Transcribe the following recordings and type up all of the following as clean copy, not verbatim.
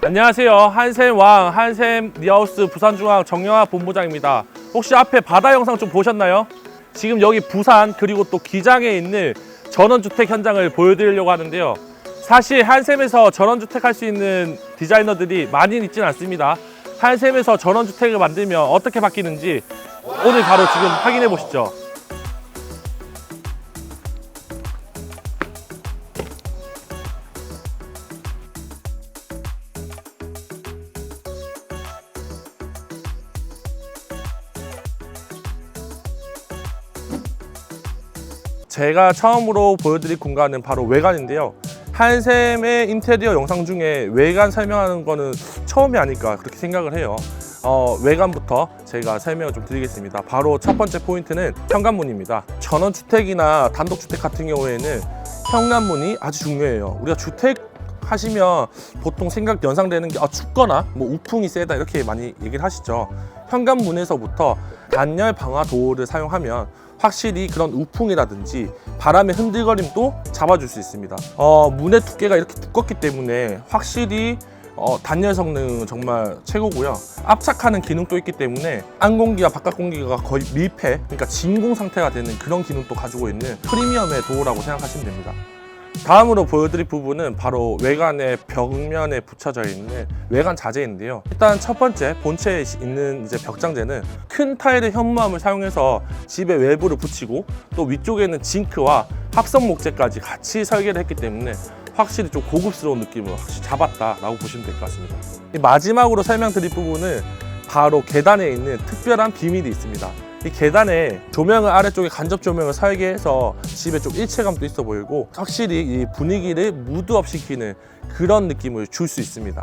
안녕하세요. 한샘왕 한샘 리하우스 부산중앙 정영학 본부장입니다. 혹시 앞에 바다 영상 좀 보셨나요? 지금 여기 부산 그리고 또 기장에 있는 전원주택 현장을 보여드리려고 하는데요. 사실 한샘에서 전원주택 할 수 있는 디자이너들이 많이 있지는 않습니다. 한샘에서 전원주택을 만들면 어떻게 바뀌는지 오늘 바로 지금 확인해 보시죠. 제가 처음으로 보여드릴 공간은 바로 외관인데요. 한샘의 인테리어 영상 중에 외관 설명하는 거는 처음이 아닐까 그렇게 생각을 해요. 외관부터 제가 설명을 좀 드리겠습니다. 바로 첫 번째 포인트는 현관문입니다. 전원주택이나 단독주택 같은 경우에는 현관문이 아주 중요해요. 우리가 주택 하시면 보통 연상되는 게 춥거나 뭐 우풍이 세다 이렇게 많이 얘기를 하시죠. 현관문에서부터 단열 방화 도어를 사용하면 확실히 그런 우풍이라든지 바람의 흔들거림도 잡아줄 수 있습니다. 문의 두께가 이렇게 두껍기 때문에 확실히 단열 성능은 정말 최고고요. 압착하는 기능도 있기 때문에 안공기와 바깥 공기가 거의 밀폐, 그러니까 진공 상태가 되는 그런 기능도 가지고 있는 프리미엄의 도어라고 생각하시면 됩니다. 다음으로 보여드릴 부분은 바로 외관의 벽면에 붙여져 있는 외관 자재인데요. 일단 첫 번째 본체에 있는 벽장재는 큰 타일의 현무암을 사용해서 집의 외부를 붙이고 또 위쪽에는 징크와 합성 목재까지 같이 설계를 했기 때문에 확실히 좀 고급스러운 느낌을 확실히 잡았다라고 보시면 될 것 같습니다. 마지막으로 설명드릴 부분은 바로 계단에 있는 특별한 비밀이 있습니다. 이 계단에 조명을 아래쪽에 간접 조명을 설계해서 집에 좀 일체감도 있어 보이고 확실히 이 분위기를 무드업 시키는 그런 느낌을 줄 수 있습니다.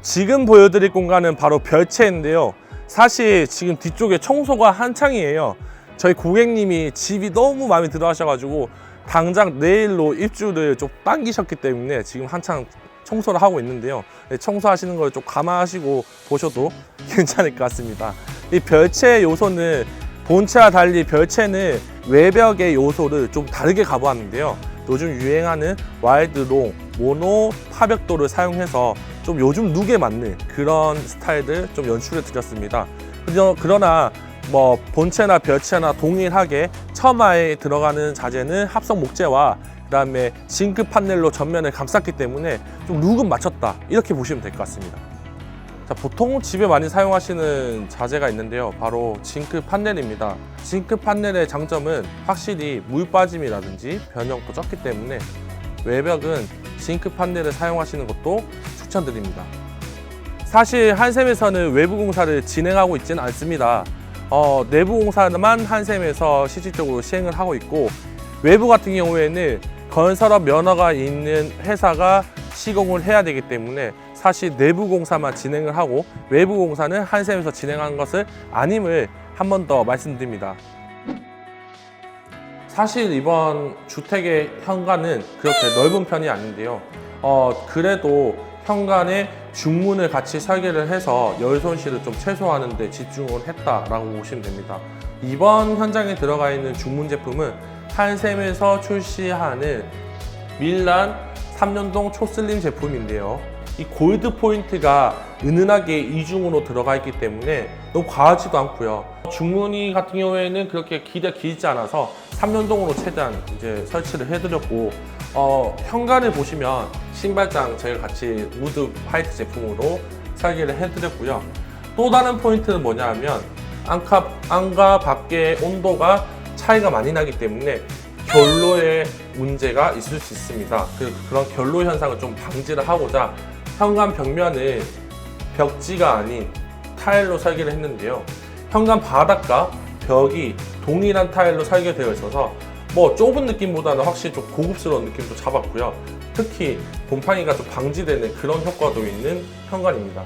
지금 보여드릴 공간은 바로 별채인데요. 사실 지금 뒤쪽에 청소가 한창이에요. 저희 고객님이 집이 너무 마음에 들어 하셔가지고 당장 내일로 입주를 좀 당기셨기 때문에 지금 한창 청소를 하고 있는데요. 청소하시는 걸 좀 감안하시고 보셔도 괜찮을 것 같습니다. 이 별채 요소는 본체와 달리 별채는 외벽의 요소를 좀 다르게 가보았는데요. 요즘 유행하는 와일드롱, 모노 파벽도를 사용해서 좀 요즘 룩에 맞는 그런 스타일을 좀 연출해 드렸습니다. 그러나 뭐 본체나 별채나 동일하게 처마에 들어가는 자재는 합성 목재와 그 다음에 징크 판넬로 전면을 감쌌기 때문에 좀 룩은 맞췄다 이렇게 보시면 될 것 같습니다. 자, 보통 집에 많이 사용하시는 자재가 있는데요. 바로 징크 판넬입니다. 징크 판넬의 장점은 확실히 물 빠짐이라든지 변형도 적기 때문에 외벽은 징크 판넬을 사용하시는 것도 추천드립니다. 사실 한샘에서는 외부 공사를 진행하고 있지는 않습니다. 내부 공사만 한샘에서 실질적으로 시행을 하고 있고 외부 같은 경우에는 건설업 면허가 있는 회사가 시공을 해야 되기 때문에 사실 내부 공사만 진행을 하고 외부 공사는 한샘에서 진행한 것을 아님을 한 번 더 말씀드립니다. 사실 이번 주택의 현관은 그렇게 넓은 편이 아닌데요. 그래도 현관에 중문을 같이 설계를 해서 열 손실을 좀 최소화하는 데 집중을 했다라고 보시면 됩니다. 이번 현장에 들어가 있는 중문 제품은 한샘에서 출시하는 밀란 3년동 초슬림 제품인데요. 이 골드 포인트가 은은하게 이중으로 들어가 있기 때문에 너무 과하지도 않고요. 중무늬 같은 경우에는 그렇게 길지 않아서 3년동으로 최대한 설치를 해드렸고 현관을 보시면 신발장 저희가 같이 우드 화이트 제품으로 설계를 해드렸고요. 또 다른 포인트는 뭐냐 하면 안과 밖의 온도가 차이가 많이 나기 때문에 결로에 문제가 있을 수 있습니다. 그런 결로 현상을 좀 방지를 하고자 현관 벽면을 벽지가 아닌 타일로 설계를 했는데요. 현관 바닥과 벽이 동일한 타일로 설계되어 있어서 뭐 좁은 느낌보다는 확실히 좀 고급스러운 느낌도 잡았고요. 특히 곰팡이가 좀 방지되는 그런 효과도 있는 현관입니다.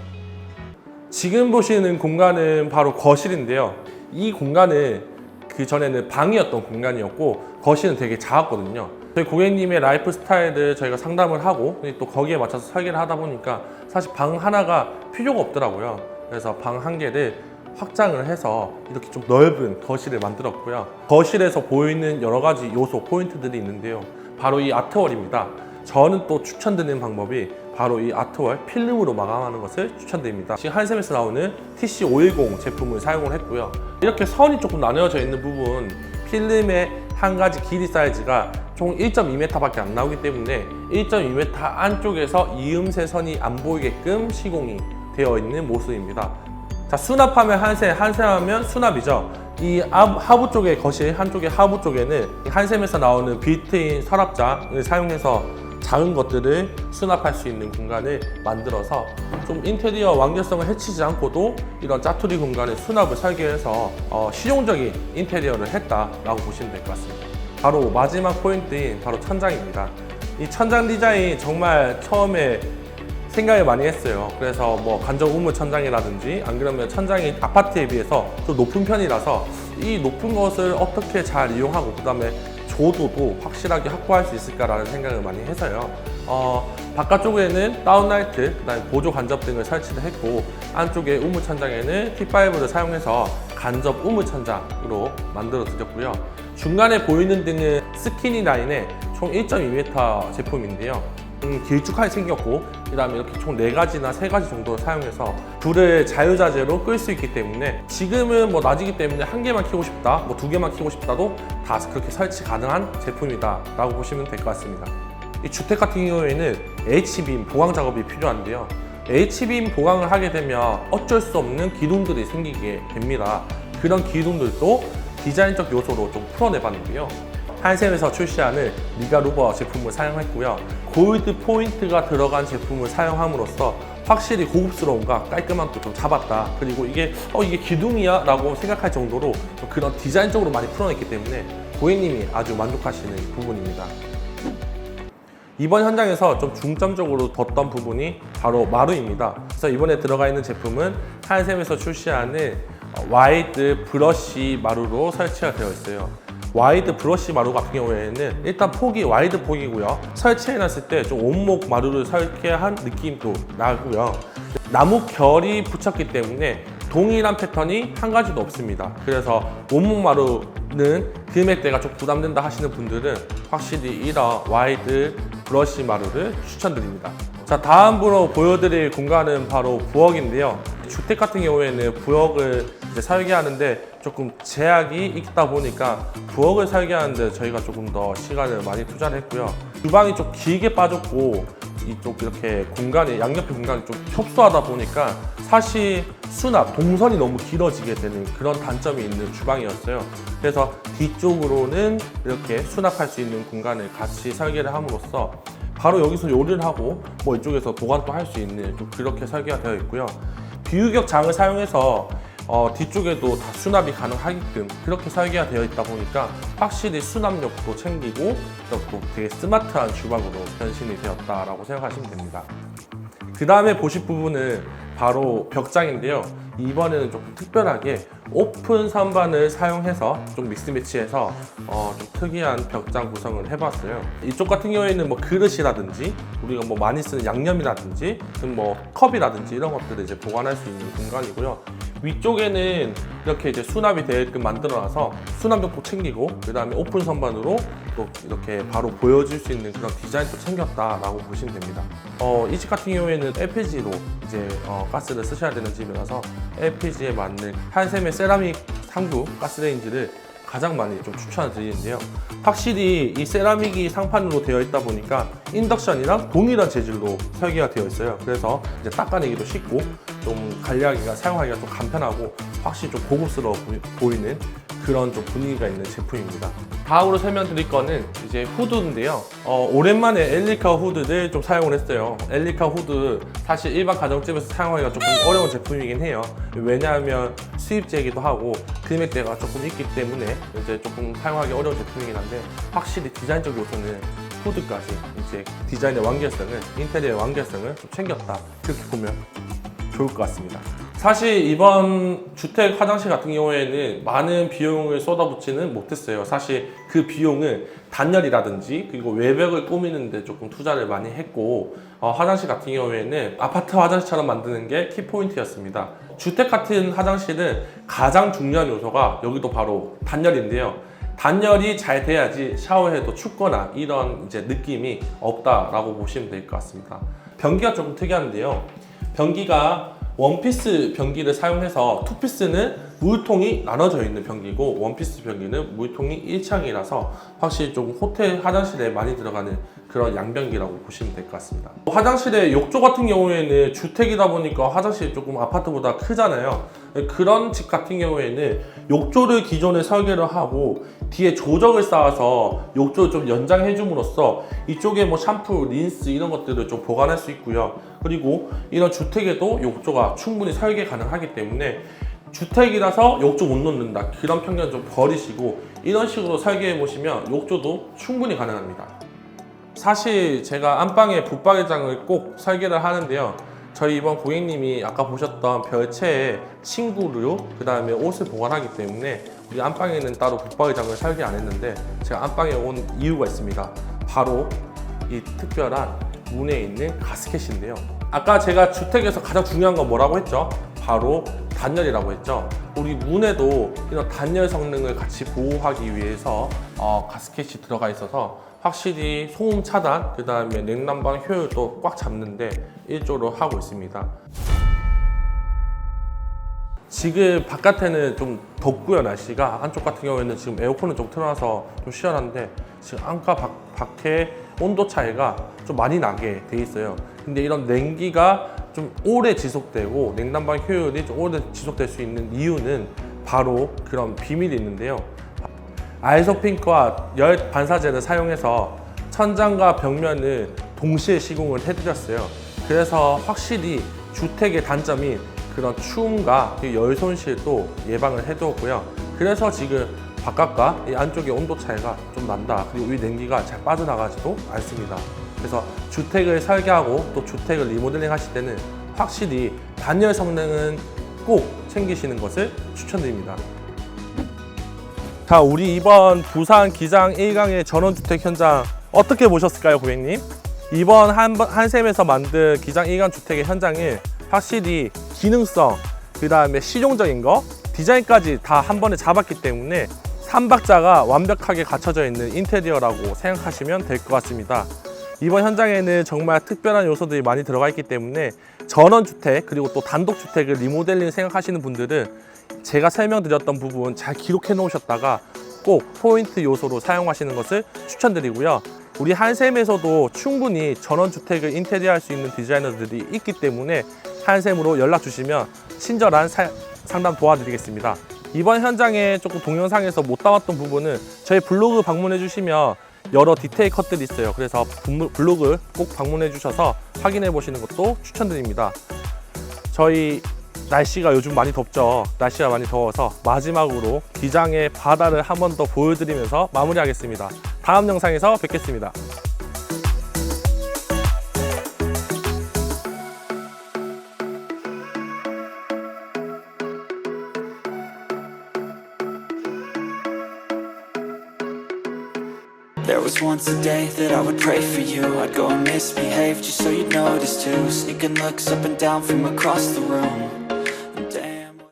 지금 보시는 공간은 바로 거실인데요. 이 공간은 그 전에는 방이었던 공간이었고 거실은 되게 작았거든요. 저희 고객님의 라이프 스타일을 저희가 상담을 하고 또 거기에 맞춰서 설계를 하다 보니까 사실 방 하나가 필요가 없더라고요. 그래서 방 한 개를 확장을 해서 이렇게 좀 넓은 거실을 만들었고요. 거실에서 보이는 여러 가지 요소, 포인트들이 있는데요. 바로 이 아트월입니다. 저는 또 추천드리는 방법이 바로 이 아트월 필름으로 마감하는 것을 추천드립니다. 지금 한샘에서 나오는 TC510 제품을 사용을 했고요. 이렇게 선이 조금 나뉘어져 있는 부분, 필름의 한 가지 길이 사이즈가 총 1.2m밖에 안 나오기 때문에 1.2m 안쪽에서 이음새 선이 안 보이게끔 시공이 되어 있는 모습입니다. 자, 수납하면 한샘하면 수납이죠. 이 하부 쪽의 거실, 한쪽의 하부 쪽에는 한샘에서 나오는 빌트인 서랍장을 사용해서 작은 것들을 수납할 수 있는 공간을 만들어서 좀 인테리어 완결성을 해치지 않고도 이런 짜투리 공간에 수납을 설계해서 실용적인 인테리어를 했다라고 보시면 될 것 같습니다. 바로 마지막 포인트인 바로 천장입니다. 이 천장 디자인 정말 처음에 생각을 많이 했어요. 그래서 뭐 간접 우물 천장이라든지 안 그러면 천장이 아파트에 비해서 좀 높은 편이라서 이 높은 것을 어떻게 잘 이용하고 그 다음에 조도도 확실하게 확보할 수 있을까라는 생각을 많이 해서요. 바깥쪽에는 다운라이트, 그다음에 보조 간접 등을 설치를 했고 안쪽에 우물 천장에는 T5를 사용해서 간접 우물 천장으로 만들어 드렸고요. 중간에 보이는 등은 스키니 라인의 총 1.2m 제품인데요. 길쭉하게 생겼고 그 다음에 이렇게 총 4가지나 3가지 정도를 사용해서 불을 자유자재로 끌 수 있기 때문에 지금은 뭐 낮이기 때문에 1개만 켜고 싶다, 뭐 2개만 켜고 싶다도 다 그렇게 설치 가능한 제품이다 라고 보시면 될 것 같습니다. 이 주택 같은 경우에는 H빔 보강 작업이 필요한데요. H빔 보강을 하게 되면 어쩔 수 없는 기둥들이 생기게 됩니다. 그런 기둥들도 디자인적 요소로 좀 풀어내봤는데요. 한샘에서 출시하는 리가루버 제품을 사용했고요. 골드 포인트가 들어간 제품을 사용함으로써 확실히 고급스러움과 깔끔함도 좀 잡았다. 그리고 이게 기둥이야? 라고 생각할 정도로 그런 디자인적으로 많이 풀어냈기 때문에 고객님이 아주 만족하시는 부분입니다. 이번 현장에서 좀 중점적으로 뒀던 부분이 바로 마루입니다. 그래서 이번에 들어가 있는 제품은 한샘에서 출시하는 와이드 브러쉬 마루로 설치가 되어 있어요. 와이드 브러쉬 마루 같은 경우에는 일단 폭이 와이드 폭이고요. 설치해놨을 때 좀 원목 마루를 설계한 느낌도 나고요. 나무 결이 붙였기 때문에 동일한 패턴이 한 가지도 없습니다. 그래서 원목 마루는 금액대가 좀 부담된다 하시는 분들은 확실히 이런 와이드 브러쉬 마루를 추천드립니다. 자, 다음으로 보여드릴 공간은 바로 부엌인데요. 주택 같은 경우에는 부엌을 이제 설계하는데 조금 제약이 있다 보니까 부엌을 설계하는데 저희가 조금 더 시간을 많이 투자를 했고요. 주방이 좀 길게 빠졌고 이쪽 이렇게 공간이 양옆에 공간이 좀 협소하다 보니까 사실 수납, 동선이 너무 길어지게 되는 그런 단점이 있는 주방이었어요. 그래서 뒤쪽으로는 이렇게 수납할 수 있는 공간을 같이 설계를 함으로써 바로 여기서 요리를 하고 뭐 이쪽에서 보관도 할 수 있는 좀 그렇게 설계가 되어 있고요. 비유격 장을 사용해서 뒤쪽에도 다 수납이 가능하게끔 그렇게 설계가 되어 있다 보니까 확실히 수납력도 챙기고 또 되게 스마트한 주방으로 변신이 되었다라고 생각하시면 됩니다. 그 다음에 보실 부분은 바로 벽장인데요. 이번에는 좀 특별하게 오픈 선반을 사용해서 좀 믹스매치해서 좀 특이한 벽장 구성을 해봤어요. 이쪽 같은 경우에는 뭐 그릇이라든지 우리가 뭐 많이 쓰는 양념이라든지 뭐 컵이라든지 이런 것들을 이제 보관할 수 있는 공간이고요. 위쪽에는 이렇게 이제 수납이 되게끔 만들어놔서 수납력도 챙기고 그 다음에 오픈 선반으로 또 이렇게 바로 보여줄 수 있는 그런 디자인도 챙겼다라고 보시면 됩니다. 이 집 같은 경우에는 LPG로 이제 가스를 쓰셔야 되는 집이라서 LPG에 맞는 한샘의 세라믹 3구 가스레인지를 가장 많이 좀 추천을 드리는데요. 확실히 이 세라믹이 상판으로 되어 있다 보니까 인덕션이랑 동일한 재질로 설계가 되어 있어요. 그래서 이제 닦아내기도 쉽고 좀 관리하기가 사용하기가 좀 간편하고 확실히 좀 고급스러워 보이는 그런 좀 분위기가 있는 제품입니다. 다음으로 설명드릴 거는 이제 후드인데요. 오랜만에 엘리카 후드를 좀 사용을 했어요. 엘리카 후드 사실 일반 가정집에서 사용하기가 조금 어려운 제품이긴 해요. 왜냐하면 수입제이기도 하고 금액대가 조금 있기 때문에 이제 조금 사용하기 어려운 제품이긴 한데 확실히 디자인적 요소는 후드까지 이제 디자인의 완결성을, 인테리어의 완결성을 좀 챙겼다. 그렇게 보면 좋을 것 같습니다. 사실 이번 주택 화장실 같은 경우에는 많은 비용을 쏟아붓지는 못했어요. 사실 그 비용은 단열이라든지 그리고 외벽을 꾸미는데 조금 투자를 많이 했고 화장실 같은 경우에는 아파트 화장실처럼 만드는 게 키포인트였습니다. 주택 같은 화장실은 가장 중요한 요소가 여기도 바로 단열인데요. 단열이 잘 돼야지 샤워해도 춥거나 이런 이제 느낌이 없다라고 보시면 될 것 같습니다. 변기가 조금 특이한데요. 변기가 원피스 변기를 사용해서 투피스는 물통이 나눠져 있는 변기고 원피스 변기는 물통이 1창이라서 확실히 좀 호텔 화장실에 많이 들어가는 그런 양변기라고 보시면 될 것 같습니다. 화장실의 욕조 같은 경우에는 주택이다 보니까 화장실이 조금 아파트보다 크잖아요. 그런 집 같은 경우에는 욕조를 기존에 설계를 하고 뒤에 조적을 쌓아서 욕조를 좀 연장해 줌으로써 이쪽에 뭐 샴푸, 린스 이런 것들을 좀 보관할 수 있고요. 그리고 이런 주택에도 욕조가 충분히 설계 가능하기 때문에 주택이라서 욕조 못 놓는다 그런 편견 좀 버리시고 이런 식으로 설계해 보시면 욕조도 충분히 가능합니다. 사실 제가 안방에 붙박이장을 꼭 설계를 하는데요. 저희 이번 고객님이 아까 보셨던 별채의 침구류 그 다음에 옷을 보관하기 때문에 우리 안방에는 따로 붙박이장을 설계 안 했는데 제가 안방에 온 이유가 있습니다. 바로 이 특별한 문에 있는 가스켓인데요. 아까 제가 주택에서 가장 중요한 건 뭐라고 했죠? 바로 단열이라고 했죠. 우리 문에도 이런 단열 성능을 같이 보호하기 위해서 가스켓이 들어가 있어서 확실히 소음 차단, 그 다음에 냉난방 효율도 꽉 잡는데 일조로 하고 있습니다. 지금 바깥에는 좀 덥고요, 날씨가. 안쪽 같은 경우에는 지금 에어컨을 좀 틀어놔서 좀 시원한데 지금 안과 밖에 온도 차이가 좀 많이 나게 돼 있어요. 근데 이런 냉기가 좀 오래 지속되고 냉난방 효율이 좀 오래 지속될 수 있는 이유는 바로 그런 비밀이 있는데요. 아이소핑크와 열 반사제를 사용해서 천장과 벽면을 동시에 시공을 해드렸어요. 그래서 확실히 주택의 단점인 그런 추움과 열 손실도 예방을 해두었고요. 그래서 지금 바깥과 이 안쪽의 온도 차이가 좀 난다. 그리고 이 냉기가 잘 빠져나가지도 않습니다. 그래서 주택을 설계하고 또 주택을 리모델링 하실 때는 확실히 단열 성능은 꼭 챙기시는 것을 추천드립니다. 자, 우리 이번 부산 기장 1강의 전원주택 현장 어떻게 보셨을까요, 고객님? 이번 한샘에서 만든 기장 1강 주택의 현장은 확실히 기능성, 그 다음에 실용적인 거, 디자인까지 다 한 번에 잡았기 때문에 3박자가 완벽하게 갖춰져 있는 인테리어라고 생각하시면 될 것 같습니다. 이번 현장에는 정말 특별한 요소들이 많이 들어가 있기 때문에 전원주택 그리고 또 단독주택을 리모델링 생각하시는 분들은 제가 설명드렸던 부분 잘 기록해 놓으셨다가 꼭 포인트 요소로 사용하시는 것을 추천드리고요. 우리 한샘에서도 충분히 전원주택을 인테리어 할 수 있는 디자이너들이 있기 때문에 한샘으로 연락 주시면 친절한 상담 도와드리겠습니다. 이번 현장에 조금 동영상에서 못 담았던 부분은 저희 블로그 방문해 주시면 여러 디테일 컷들이 있어요. 그래서 블로그 꼭 방문해 주셔서 확인해 보시는 것도 추천드립니다. 저희 날씨가 요즘 많이 덥죠. 날씨가 많이 더워서 마지막으로 기장의 바다를 한 번 더 보여드리면서 마무리하겠습니다. 다음 영상에서 뵙겠습니다. There was once a day that I would pray for you. I'd go and misbehave just so you'd notice too. Sneaking looks up and down from across the room.